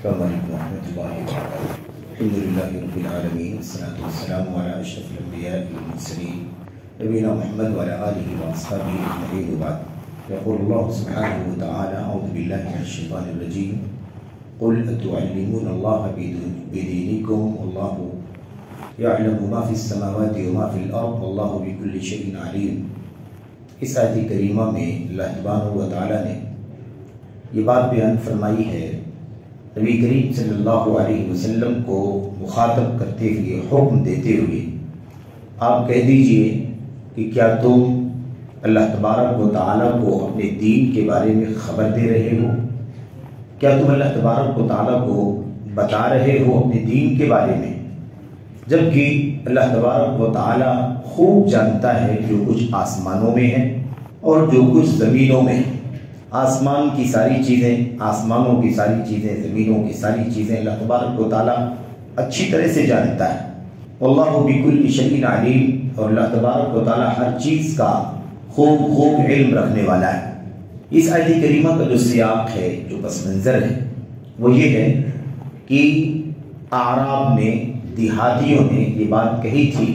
السلام علیکم ورحمۃ اللہ وبرکاتہ. الحمد للہ رب العالمین والصلاة والسلام علی اشرف الانبیاء والمرسلین نبینا محمد وعلی آلہ واصحابہ اجمعین وبعد. یقول اللہ سبحانہ وتعالی اعوذ باللہ من الشیطان الرجیم قل اتعلمون اللہ بدینکم واللہ یعلم ما فی السماوات وما فی الارض واللہ بکل شیء علیم. اس آیت کریمہ میں اللہ سبحانہ وتعالی نے یہ بات بیان فرمائی ہے نبی کریم صلی اللہ علیہ وسلم کو مخاطب کرتے ہوئے، حکم دیتے ہوئے آپ کہہ دیجئے کہ کیا تم اللہ تبارک و تعالیٰ کو اپنے دین کے بارے میں خبر دے رہے ہو؟ کیا تم اللہ تبارک و تعالیٰ کو بتا رہے ہو اپنے دین کے بارے میں؟ جبکہ اللہ تبارک و تعالیٰ خوب جانتا ہے جو کچھ آسمانوں میں ہے اور جو کچھ زمینوں میں ہے. آسمان کی ساری چیزیں، آسمانوں کی ساری چیزیں، زمینوں کی ساری چیزیں اللہ تبارک و تعالیٰ اچھی طرح سے جانتا ہے. واللہ بکل شیء علیم، اور اللہ تبارک و تعالیٰ ہر چیز کا خوب علم رکھنے والا ہے. اس آیت کریمہ کا جو سیاق ہے، جو پس منظر ہے، وہ یہ ہے کہ اعراب نے، دیہاتیوں نے یہ بات کہی تھی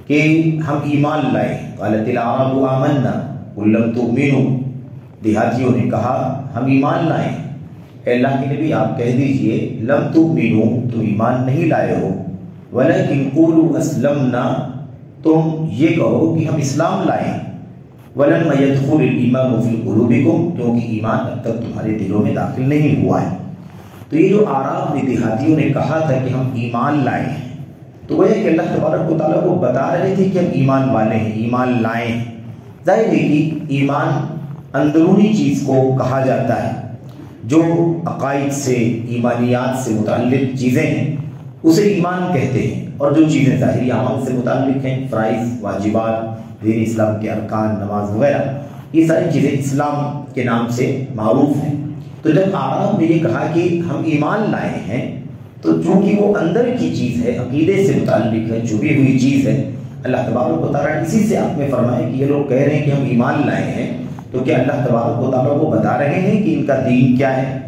کہ ہم ایمان لائے. قالت الاعراب آمنا قل لم تؤمنوا، دیہاتیوں نے کہا ہم ایمان لائے. اے اللہ کے نبی آپ کہہ دیجئے لم تؤمنوا، تم ایمان نہیں لائے ہو، ولکن قولوا اسلمنا، تم یہ کہو کہ ہم اسلام لائے. ولما يدخل الایمان فی قلوبکم، کیونکہ ایمان اب تک تمہارے دلوں میں داخل نہیں ہوا ہے. تو یہ جو اعراب نے، دیہاتیوں نے کہا تھا کہ ہم ایمان لائے ہیں، تو وہ ہے کہ اللہ تبارک و تعالیٰ کو بتا رہے تھے کہ ہم ایمان والے ہیں، ایمان لائے ہیں. ظاہر ہے کہ ایمان اندرونی چیز کو کہا جاتا ہے، جو عقائد سے، ایمانیات سے متعلق چیزیں ہیں اسے ایمان کہتے ہیں، اور جو چیزیں ظاہری اعمال سے متعلق ہیں، فرائض، واجبات، دین اسلام کے ارکان، نماز وغیرہ، یہ ساری چیزیں اسلام کے نام سے معروف ہیں. تو جب اعراب نے یہ کہا کہ ہم ایمان لائے ہیں، تو چونکہ وہ اندر کی چیز ہے، عقیدے سے متعلق ہے، چھپی ہوئی چیز ہے، اللہ تبارک و تعالیٰ اسی سے آپ نے فرمایا کہ یہ لوگ کہہ رہے ہیں کہ ہم ایمان لائے ہیں، تو کیا اللہ تبارک و تعالیٰ کو بتا رہے ہیں کہ ان کا دین کیا ہے؟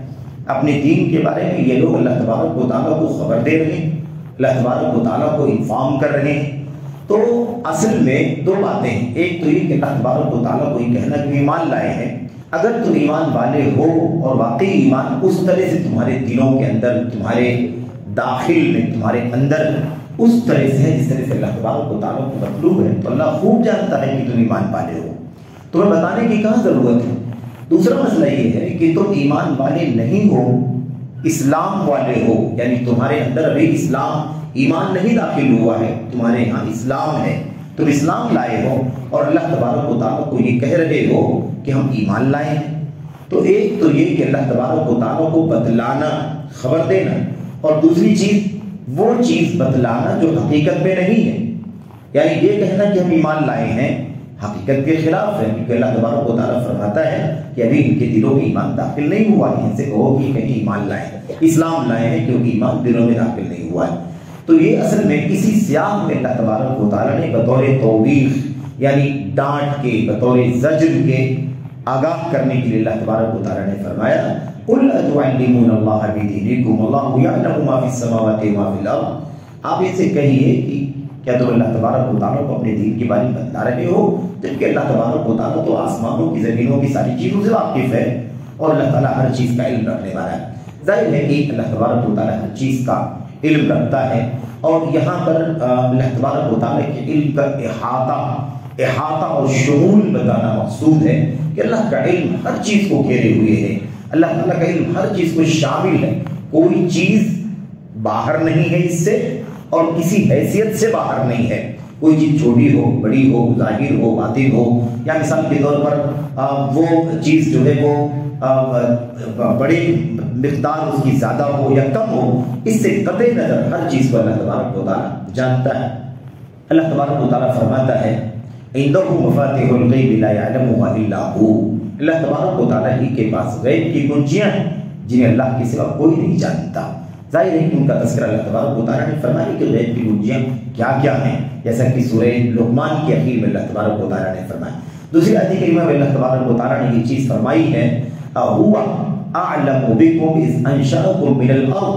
اپنے دین کے بارے میں یہ لوگ اللہ تبارک و تعالیٰ کو خبر دے رہے ہیں، اللہ تبارک و تعالیٰ کو انفارم کر رہے ہیں. تو اصل میں دو باتیں ہیں. ایک تو یہ کہ اللہ تبارک و تعالیٰ کو یہ کہنا کہ ایمان لائے ہیں. اگر تم ایمان والے ہو اور واقعی ایمان اس طرح سے تمہارے دلوں کے اندر، تمہارے داخل میں، تمہارے اندر اس طرح سے ہے جس طرح سے اللہ تبارک و تعالیٰ کو مطلوب ہے، تو اللہ خوب جانتا ہے کہ تم ایمان والے ہو، تمہیں بتانے کی کہاں ضرورت ہے. دوسرا مسئلہ یہ ہے کہ تم ایمان والے نہیں ہو، اسلام والے ہو، یعنی تمہارے اندر ابھی اسلام، ایمان نہیں داخل ہوا ہے، تمہارے یہاں اسلام ہے، تم اسلام لائے ہو اور اللہ تبارک و تعالیٰ کو یہ کہہ رہے ہو کہ ہم ایمان لائے ہیں. تو ایک تو یہ کہ اللہ تبارک و تعالیٰ کو بتلانا، خبر دینا، اور دوسری چیز وہ چیز بتلانا جو حقیقت میں نہیں ہے. یعنی یہ کہنا کہ ہم ایمان لائے ہیں حقیقت کے خلاف ہے، کیونکہ اللہ تبارک و تعالیٰ فرماتا ہے کہ ابھی ان کے دلوں میں ایمان داخل نہیں ہوا ہے. ان سے کہو کہ کہیں ایمان لائے ہیں، اسلام لائے ہیں، کیونکہ ایمان دلوں میں داخل نہیں ہوا ہے. تو یہ اصل میں اسی سیاق میں اللہ تبارک و تعالیٰ نے بطور توبیخ، یعنی ڈانٹ کے، بطور زجر کے، آگاہ کرنے کے لیے اللہ تبارک و تعالیٰ نے فرمایا قل اتعلمون اللہ بدینکم واللہ یعلم ما فی السماوات وما فی الارض. آپ ان سے کہیے کہ کیا تم اللہ تبارک و تعالیٰ کو اپنے دین کے بارے میں بتا رہے ہو، جبکہ اللہ تبارک و تعالیٰ تو آسمانوں کی، زمینوں کی ساری چیزوں سے واقف ہے، اور اللہ تعالیٰ ہر چیز کا علم رکھنے والا ہے. ظاہر ہے کہ اللہ تبارک و تعالیٰ ہر چیز کا علم رکھتا ہے، اور یہاں پر اللہ تبارک و تعالیٰ کے علم کا احاطہ اور شمول بتانا مقصود ہے کہ اللہ کا علم ہر چیز کو گھیرے ہوئے ہے. اللہ تعالیٰ کا علم ہر چیز کو شامل ہے، کوئی چیز باہر نہیں ہے اس سے، اور کسی حیثیت سے باہر نہیں ہے. کوئی چیز چھوٹی ہو، بڑی ہو، ظاہر ہو، باطن ہو، یا مثال کے طور پر وہ چیز جو ہے وہ بڑی مقدار اس کی زیادہ ہو یا کم ہو، اس سے قطع نظر ہر چیز کو اللہ تبارک و تعالیٰ جانتا ہے. اللہ تبارک و تعالیٰ فرماتا ہے عندہ مفاتیح الغیب لا یعلمها الا هو. اللہ تبارک و تعالیٰ ہی کے پاس غیب کی کنجیاں ہیں جنہیں اللہ کے سوا کوئی نہیں جانتا. ظاہر ہے کہ ان کا تذکرہ اللہ تبارک و تعالیٰ نے فرمایا کہ غیب کی کنجیاں کیا کیا ہیں، جیسا کہ سورہ لقمان کے اخیر میں اللہ تبارک و تعالیٰ نے فرمایا. دوسری آیت کریمہ میں اللہ تبارک و تعالیٰ نے یہ چیز فرمائی ہے ہوا اعلم بكم اذ انشأكم من الارض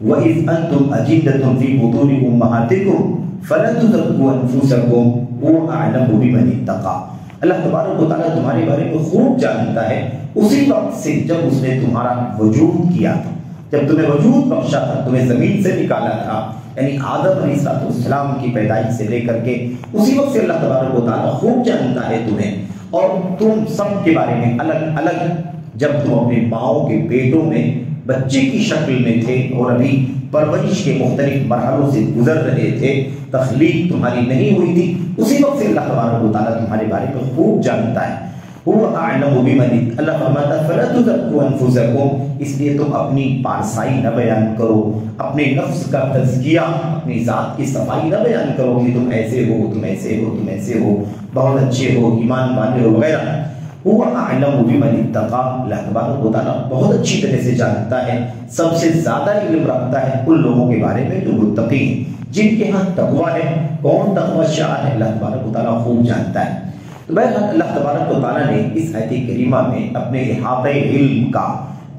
واذ انتم اجنة في بطون امهاتكم فلا تزكوا انفسكم هو اعلم بمن اتقى. اللہ تبارک و تعالیٰ تمہارے بارے میں خوب جانتا ہے اسی وقت سے جب اس نے تمہارا وجود کیا تھا، جب تمہیں وجود بخشا تھا، تمہیں زمین سے نکالا تھا، یعنی آدم علیہ السلام کی پیدائش سے لے کر کے اسی وقت سے اللہ تبارک و تعالیٰ خوب جانتا ہے تمہیں. اور تم سب کے بارے میں الگ الگ جب تم اپنے ماؤں کے پیٹوں میں بچے کی شکل میں تھے اور ابھی پرورش کے مختلف مرحلوں سے گزر رہے تھے، تخلیق تمہاری نہیں ہوئی تھی، اسی وقت سے اللہ تبارک و تعالیٰ تمہارے بارے میں خوب جانتا ہے. هو اعلم بمن، اللہ فرماتا ہے فلا تزکوا انفسکم، اس لیے تم اپنی پارسائی نہ بیان کرو، اپنے نفس کا تزکیہ، اپنی ذات کی صفائی نہ بیان کرو کہ تم ایسے ہو، تم ایسے ہو، تم ایسے ہو، بہت اچھے ہو، ایمان والے ہو وغیرہ. هو اعلم بمن اتقى، اللہ تبارک و تعالیٰ بہت اچھی طرح سے جانتا ہے، سب سے زیادہ علم رکھتا ہے ان لوگوں کے بارے میں جو متقی ہیں، جن کے ہاں تقویٰ ہے. کون تقویٰ شاہ ہے اللہ تبارک و تعالیٰ خوب جانتا ہے. تو بہرحال اللہ تبارک و تعالیٰ نے اس آیت کریمہ میں اپنے احاطہ علم کا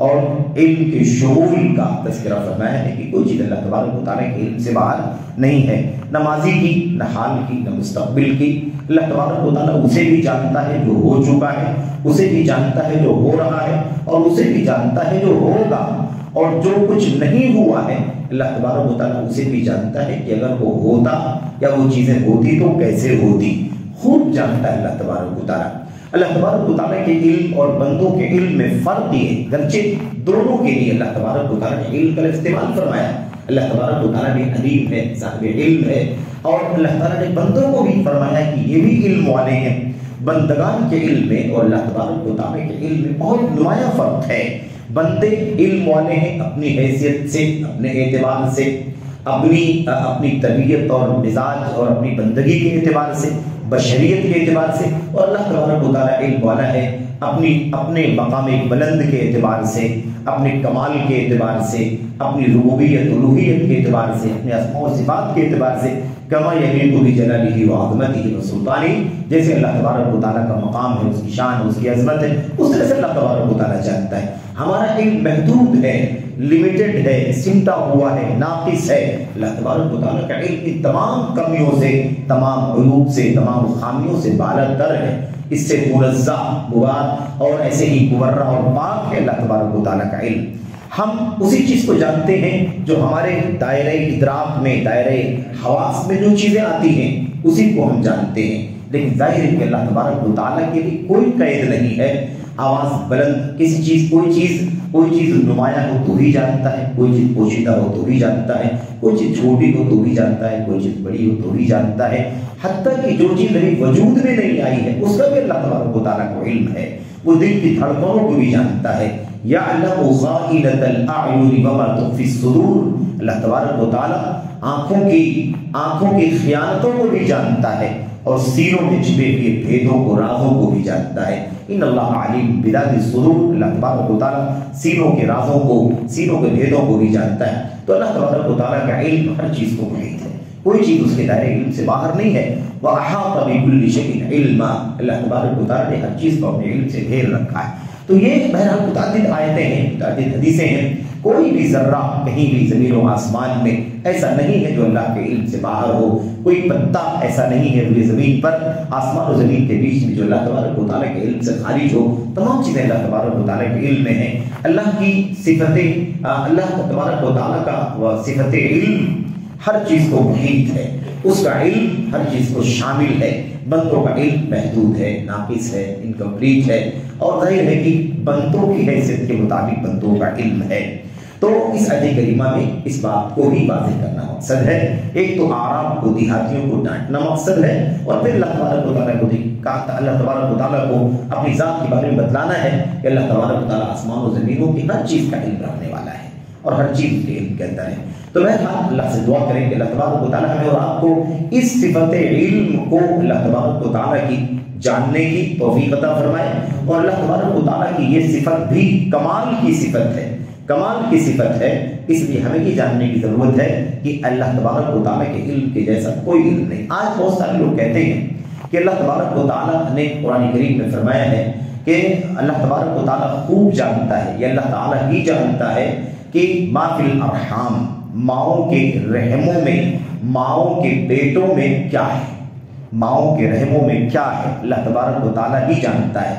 اور علم کے شمول کا تذکرہ فرمایا ہے کہ کوئی چیز اللہ تبارک و تعالیٰ کے علم سے باہر نہیں ہے، نہ ماضی کی، نہ حال کی، نہ مستقبل کی. اللہ تبارک و تعالیٰ اسے بھی جانتا ہے جو ہو چکا ہے، اسے بھی جانتا ہے جو ہو رہا ہے، اور اسے بھی جانتا ہے جو ہوگا. اور جو کچھ نہیں ہوا ہے اللہ تبارک و تعالیٰ اسے بھی جانتا ہے کہ اگر وہ ہوتا یا وہ چیزیں ہوتی تو کیسے ہوتی، خوب جانتا ہے اللہ تبارک و تعالیٰ. اللہ تبارک و تعالیٰ کے علم اور بندوں کے علم میں فرق یہ ہے، گرچہ دونوں کے لیے اللہ تبارک و تعالیٰ نے علم کا استعمال فرمایا. اللہ تبارک و تعالیٰ بھی علیم ہے، صاحب علم ہے، اور اللہ تعالیٰ نے بندوں کو بھی فرمایا کہ یہ بھی علم والے ہیں. بندگان کے علم میں اور اللہ تبارک و تعالیٰ کے علم میں بہت نمایاں فرق ہے. بندے علم والے ہیں اپنی حیثیت سے، اپنے اعتبار سے، اپنی طبیعت اور مزاج اور اپنی بندگی کے اعتبار سے، بشریت کے اعتبار سے. اور اللہ تبارک و تعالیٰ علم والا ہے اپنے مقام بلند کے اعتبار سے، اپنے کمال کے اعتبار سے، اپنی ربوبیت الوہیت کے اعتبار سے، اپنے اسماء و صفات کے اعتبار سے. کما یلیق بجلالہ وعظمتہ وسلطانہ، جیسے اللہ تبارک و تعالیٰ کا مقام ہے، اس کی شان، اس کی عظمت ہے، اس طرح سے اللہ تبارک و تعالیٰ جانتا ہے. ہمارا علم محدود ہے، لمیٹڈ ہے، سمٹا ہوا ہے، ناقص ہے. اللہ تبارک و تعالیٰ کا علم ان تمام کمیوں سے، تمام عیوب سے، تمام خامیوں سے بالا تر ہے، اس سے منزہ، مراد اور ایسے ہی مبرہ اور پاک ہے اللہ تبارک و تعالیٰ کا علم. ہم اسی چیز کو جانتے ہیں جو ہمارے دائرہ ادراک میں، دائرہ حواس میں جو چیزیں آتی ہیں اسی کو ہم جانتے ہیں. لیکن ظاہر ہے کہ اللہ تبارک و تعالیٰ کے لیے کوئی قید نہیں ہے. آواز بلند، کسی چیز، کوئی چیز نمایاں ہو تو بھی جانتا ہے، کوئی چیز پوشیدہ ہو تو بھی جانتا ہے، کوئی چیز چھوٹی ہو تو بھی جانتا ہے، کوئی چیز بڑی ہو تو بھی جانتا ہے. حتیٰ کہ جو چیز ابھی وجود میں نہیں آئی ہے اس کا بھی اللہ تبارک و تعالیٰ کو علم ہے. وہ دل کی دھڑکنوں کو بھی جانتا ہے. یعلم خائنۃ الاعین وما تخفی الصدور، اللہ تبارک و تعالیٰ آنکھوں کی خیانتوں کو بھی جانتا ہے اور سینوں میں چھپے ہوئے بھیدوں کو، رازوں کو بھی جانتا ہے. ان اللہ علیم بذات الصدور، اللہ تبارک و تعالیٰ سینوں کے رازوں کو، سینوں کے بھیدوں کو بھی جانتا ہے. تو اللہ تبارک و تعالیٰ کا علم ہر چیز کو محیط ہے، کوئی چیز اس کے دائرے علم سے باہر نہیں ہے. وَأَحَاطَ بِكُلِّ شَيْءٍ عِلْمًا، اللہ تبارک و تعالیٰ نے ہر چیز کو اپنے علم سے گھیر رکھا ہے. تو یہ بہرحال متعدد آیتیں ہیں، متعدد حدیثیں ہیں. کوئی بھی ذرہ کہیں بھی زمین و آسمان میں ایسا نہیں ہے جو اللہ کے علم سے باہر ہو. کوئی پتا ایسا نہیں ہے روئے زمین پر، آسمان و زمین کے بیچ میں جو اللہ تبارک و تعالیٰ کے علم سے خارج ہو. تمام چیزیں اللہ تبارک و تعالیٰ کے علم میں ہیں. اللہ کی صفتیں، اللہ تبارک و تعالیٰ کا صفت علم ہر چیز کو محیط ہے، اس کا علم ہر چیز کو شامل ہے. بندوں کا علم محدود ہے، ناقص ہے، انکمپلیٹ ہے، اور ظاہر ہے کہ بندوں کی حیثیت کے مطابق بندوں کا علم ہے. تو اس آیت کریمہ میں اس بات کو بھی واضح کرنا مقصد ہے. ایک تو اعراب کو، دیہاتیوں کو ڈانٹنا مقصد ہے، اور پھر اللہ تبارک و تعالیٰ کو اللہ تبارک و تعالیٰ کو اپنی ذات کے بارے میں بتلانا ہے کہ اللہ تبارک و تعالیٰ آسمان و زمینوں کی ہر چیز کا علم رکھنے والا ہے اور ہر چیز کے علم کے اندر ہے. تو بہرحال اللہ سے دعا کریں کہ اللہ تبارک و تعالیٰ ہمیں اور آپ کو اس صفت علم کو، اللہ تبارک و تعالیٰ کی جاننے کی توفیق عطا فرمائے. اور اللہ تبارک و تعالیٰ کی یہ صفت بھی کمال کی صفت ہے، کمال کی صفت ہے. اس لیے ہمیں یہ جاننے کی ضرورت ہے کہ اللہ تبارک و تعالیٰ کے علم کے جیسا کوئی علم نہیں. آج بہت سارے لوگ کہتے ہیں کہ اللہ تبارک و تعالیٰ نے قرآن کریم میں فرمایا ہے کہ اللہ تبارک و تعالیٰ خوب جانتا ہے، یہ اللہ تعالیٰ ہی جانتا ہے کہ ما فی الارحام، ماؤں کے رحموں میں، ماؤں کے پیٹوں میں کیا ہے، ماؤں کے رحموں میں کیا ہے، اللہ تبارک و تعالیٰ ہی جانتا ہے۔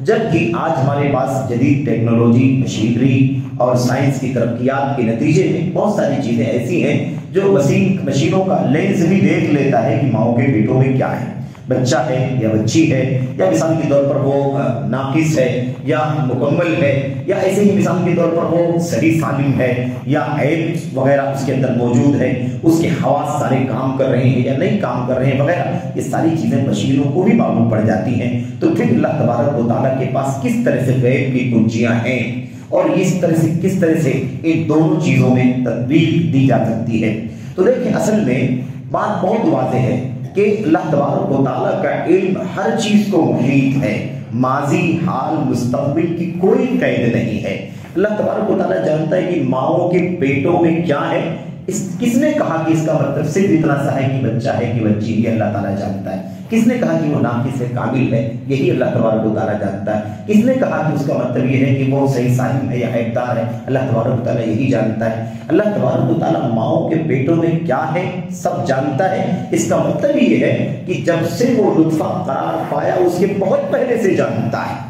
جبکہ آج ہمارے پاس جدید ٹیکنالوجی، مشینری اور سائنس کی ترقیات کے نتیجے میں بہت ساری چیزیں ایسی ہیں جو مشینوں کا لینس بھی دیکھ لیتا ہے کہ ماؤں کے پیٹوں میں کیا ہے، بچہ ہے یا بچی ہے، یا مثال کے طور پر وہ ناقص ہے یا مکمل ہے، یا ایسے ہی مثال کے طور پر وہ صحیح سالم ہے یا عیب وغیرہ اس کے اندر موجود ہے، اس کے حواس سارے کام کر رہے ہیں یا نہیں کام کر رہے ہیں وغیرہ، یہ ساری چیزیں مشینوں کو بھی معلوم پڑ جاتی ہیں۔ تو پھر اللہ تبارک و تعالیٰ کے پاس کس طرح سے غیب کی کنجیاں ہیں اور اس طرح سے کس طرح سے ان دونوں چیزوں میں تطبیق دی جا سکتی ہے۔ تو دیکھیں اصل میں بات بہت واضح ہے کہ اللہ تبارک و تعالیٰ کا علم ہر چیز کو محیط ہے، ماضی، حال، مستقبل کی کوئی قید نہیں ہے۔ اللہ تبارک و تعالیٰ جانتا ہے کہ ماؤں کے پیٹوں میں کیا ہے۔ کس نے کہا کہ اس کا مطلب صرف اتنا سا ہے کہ بچہ ہے کہ بچی، یہ اللہ تعالیٰ جانتا ہے۔ کس نے کہا کہ وہ ناقص ہے، کامل ہے، یہی اللہ تبارک و تعالیٰ جانتا ہے۔ کس نے کہا کہ اس کا مطلب یہ ہے کہ وہ صحیح سالم ہے یا عیبدار ہے، اللہ تبارک و تعالیٰ یہی جانتا ہے۔ اللہ تبارک و تعالیٰ ماؤں کے پیٹوں میں کیا ہے سب جانتا ہے۔ اس کا مطلب یہ ہے کہ جب سے وہ نطفہ قرار پایا اس کے بہت پہلے سے جانتا ہے،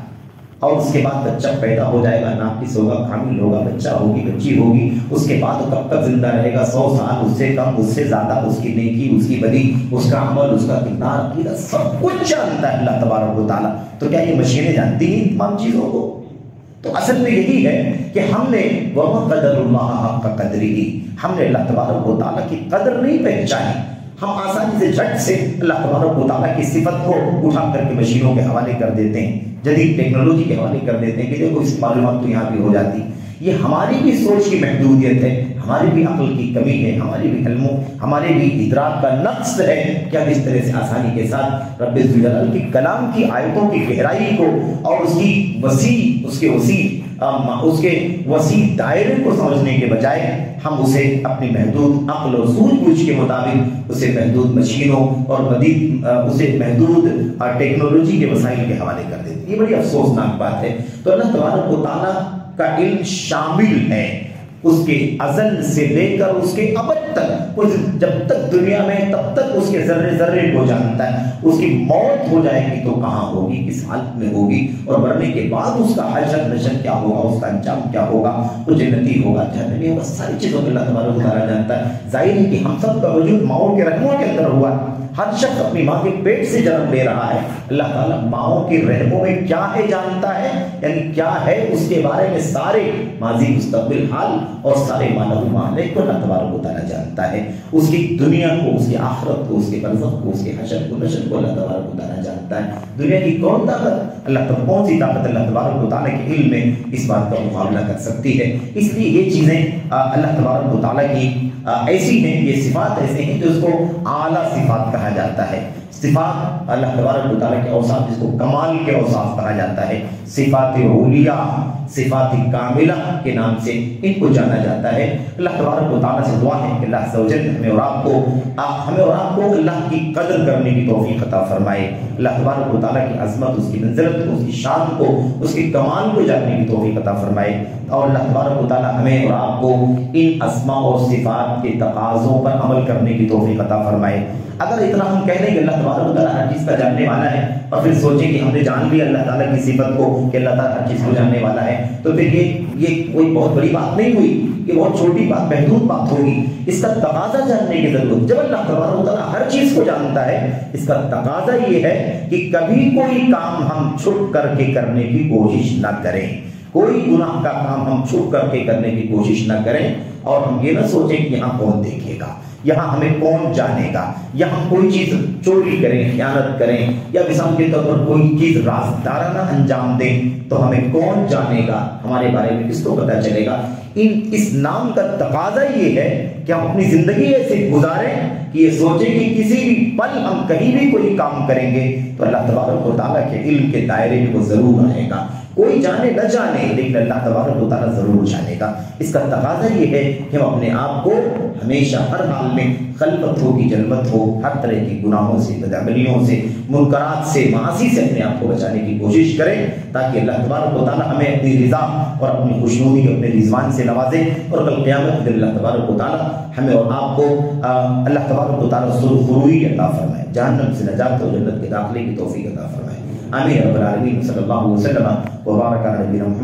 اور اس کے بعد بچہ پیدا ہو جائے گا، ناقص ہوگا، کامل ہوگا، بچہ ہوگی، بچی ہوگی، اس کے بعد کب تک زندہ رہے گا، 100 سال، اس سے کم، اس سے زیادہ، اس کی نیکی، اس کی بدی، اس کا عمل، اس کا کردار، عقیدہ، سب کچھ جانتا ہے اللہ تبارک و تعالیٰ۔ تو کیا یہ مشینیں جانتی ہیں تمام چیزوں کو؟ تو اصل میں یہی ہے کہ ہم نے وَمَا قَدَرُ اللَّهَ حَقَّ قَدْرِهِ، ہم نے اللہ تبارک و تعالیٰ کی قدر نہیں پہچانی۔ ہم آسانی سے جھٹ سے اللہ تبارک و تعالیٰ کی صفت کو اٹھا کر کے مشینوں کے حوالے کر دیتے ہیں، جدید ٹیکنالوجی کے حوالے کر دیتے ہیں کہ دیکھو اس کی معلومات تو یہاں بھی ہو جاتی۔ یہ ہماری بھی سوچ کی محدودیت ہے، ہماری بھی عقل کی کمی ہے، ہماری بھی علموں، ہمارے بھی ادراک کا نقص ہے کہ ہم اس طرح سے آسانی کے ساتھ رب ذوالجلال کی کلام کی آیتوں کی گہرائی کو اور اس کے وسیع دائرے کو سمجھنے کے بجائے ہم اسے اپنی محدود عقل اور سوجھ بوجھ کے مطابق اسے محدود مشینوں اور اسے محدود ٹیکنالوجی کے وسائل کے حوالے کر دیتے ہیں۔ یہ بڑی افسوسناک بات ہے۔ تو اللہ تبارک و تعالیٰ کا علم شامل ہے اس کے ازل سے لے کر اس کے ابد تک، جب تک دنیا میں تب تک اس کے ذرے ذرے کو جانتا ہے۔ اس کی موت ہو جائے گی تو کہاں ہوگی، کس حالت میں ہوگی، اور مرنے کے بعد اس کا حشر نشر کیا ہوگا، اس کا انجام کیا ہوگا، وہ جنتی ہوگا، جہنمی ہوگا، ساری چیزوں کو اللہ تبارک و تعالیٰ جانتا ہے۔ ظاہر ہے کہ ہم سب کا وجود ماؤں کے رحموں کے اندر ہوا، ہر شخص اپنی ماں کے پیٹ سے جنم لے رہا ہے۔ اللہ تعالیٰ ماؤں کے رحموں میں کیا ہے جانتا ہے، یعنی کیا ہے اس کے بارے میں سارے ماضی، مستقبل، حال اور سارے معنوی معاملے کو اللہ تبارک و تعالیٰ جانتا ہے۔ اس کی دنیا کو، اس کی آخرت کو، اس کے برزخ کو، اس کے حشر کو، نشر کو اللہ تبارک و تعالیٰ جانتا ہے۔ دنیا کی کون سی طاقت اللہ تبارک و تعالیٰ کے علم میں اس بات کا مقابلہ کر سکتی ہے؟ اس لیے یہ چیزیں اللہ تبارک و تعالیٰ کی ایسی ہیں، یہ صفات ایسے ہیں جو اس کو اعلیٰ صفات کہا جاتا ہے۔ صفات اللہ تبارک و تعالیٰ کے اوصاف جس کو کمال کے اوصاف کہا جاتا ہے، صفات علیہ، صفات کاملہ کے نام سے ان کو جانا جاتا ہے۔ اللہ تبارک و تعالیٰ سے دعا ہے کہ اللہ عز و جل ہمیں اور آپ کو اللہ کی قدر کرنے کی توفیق عطا فرمائے۔ اللہ تبارک و تعالیٰ کی عظمت، اس کی منزلت کو، اس کی شان کو، اس کے کمال کو جاننے کی توفیق عطا فرمائے، اور اللہ تبارک و تعالیٰ ہمیں اور آپ کو ان اسماء اور صفات کے تقاضوں پر عمل کرنے کی توفیق عطا فرمائے۔ اگر اتنا ہم کہہ لیں کہ اللہ تبارک و تعالیٰ ہر چیز کا جاننے والا ہے، اور پھر سوچیں کہ ہم نے جان لیا اللہ تعالیٰ کی صفت کو کہ اللہ تعالیٰ ہر چیز کو جاننے والا ہے، تو پھر یہ کوئی بہت بڑی بات نہیں ہوئی، یہ بہت چھوٹی بات، محدود بات ہوگی۔ اس کا تقاضا جاننے کی ضرورت، جب اللہ تبارک و تعالیٰ ہر چیز کو جانتا ہے، اس کا تقاضا یہ ہے کہ کبھی کوئی کام ہم چھپ کر کے کرنے کی کوشش نہ کریں، کوئی گناہ کا کام ہم چھپ کر کے کرنے کی کوشش نہ کریں، اور ہم یہ نہ سوچیں کہ یہاں کون دیکھے گا، یہاں ہمیں کون جانے گا، یا ہم کوئی چیز چوری کریں، خیانت کریں، یا مثال کے طور پر کوئی چیز رازدارانہ انجام دیں تو ہمیں کون جانے گا، ہمارے بارے میں کس کو پتہ چلے گا۔ اس نام کا تقاضا یہ ہے کہ ہم اپنی زندگی ایسے گزاریں کہ یہ سوچیں کہ کسی بھی پل ہم کہیں بھی کوئی کام کریں گے تو اللہ تبارک و تعالیٰ کے علم کے دائرے میں وہ ضرور آئے گا۔ کوئی جانے نہ جانے لیکن اللہ تبارک و تعالیٰ ضرور جانے گا۔ اس کا تقاضا یہ ہے کہ ہم اپنے آپ کو ہمیشہ ہر حال میں خلوت ہو کہ جلوت ہو، ہر طرح کی گناہوں سے، بدعملیوں سے، منکرات سے، معاصی سے اپنے آپ کو بچانے کی کوشش کریں، تاکہ اللہ تبارک و تعالیٰ ہمیں اپنی رضا اور اپنی خوشنودی اپنے رضوان سے نوازے، اور کل قیامت دن اللہ تبارک و تعالیٰ ہمیں اور آپ کو اللہ تبارک و تعالیٰ سرخروئی عطا فرمائے، جہنم سے نجات اور جنت کے داخلے کی توفیق عطا فرمائے۔ آمین رب العالمین۔ صلی اللہ علیہ وسلم وبارک علی نبینا محمد۔